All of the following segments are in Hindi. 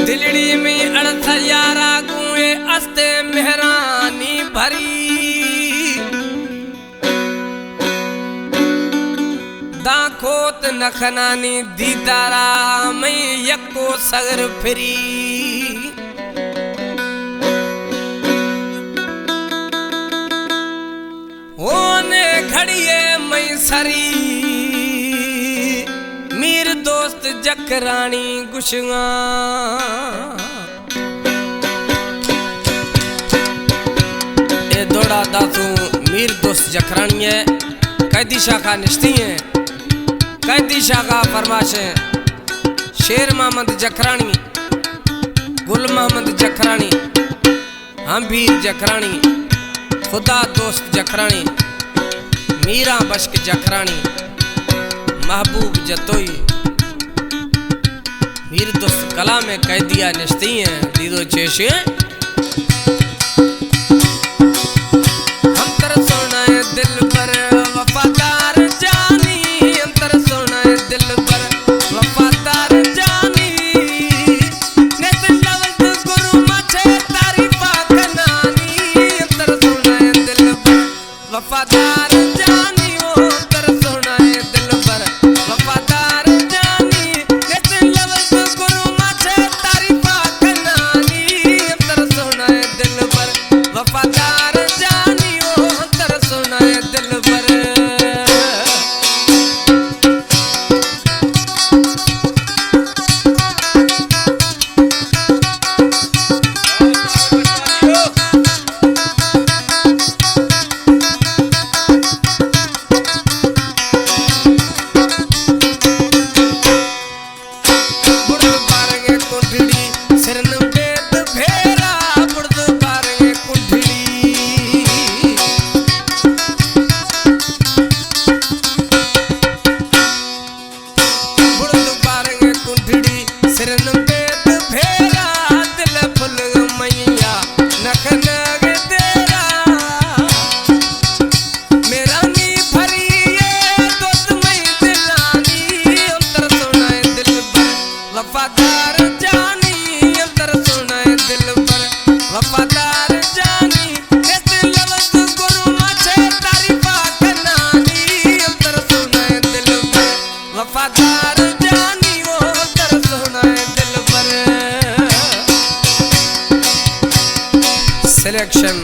दिलड़ी में अड़थ यारा गुए अस्ते मेहरानी भरी दाखोत नखनानी दीदारा मैं यको सगर फिरी होने घड़िए मैं सरी मीर दोस्त जकरानी गुशगा ए दौड़ा दातू मीर दोस्त जकरानी है कैदी शाखा निश्ती है कैदी शाखा फरमाशे शेर मोहम्मद जकरानी गुल मोहम्मद जकरानी हमवीर जकरानी खुदा दोस्त जकरानी मीरा बश्क जकरानी महबूब जतोई मीर दोस्त कला में कह दिया निश्ती है दीदो चेशे अंतर सोना है दिल पर वफादार जानी अंतर सोना है दिल पर वफादार जानी नेत लवत गुरु मचे तारीफा कनानी अंतर सोना है दिल पर वफादार जानी वो अंतर सोना है दिल पर वफादार जानी नेत लवत गुरु मचे तारीफा कनानी अंतर सोना है दिल पर वफादार जानी वो अंतर सोना है दिल पर वफादार जानी अंतर सोना है दिल पर वफादार जानी नेत लवत गुरु मचे तारीफा कनानी अंतर सोना है दिल पर वफादार जानी वो अंतर सोना है दिल पर सिलेक्शन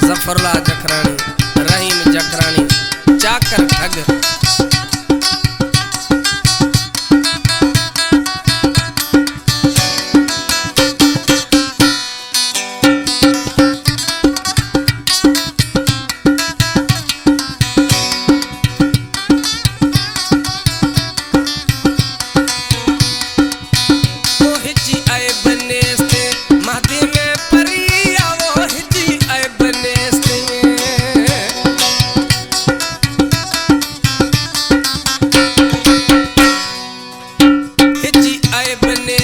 जफरुल्लाह जकरानी रहीम जकरानी चाकर ठग बने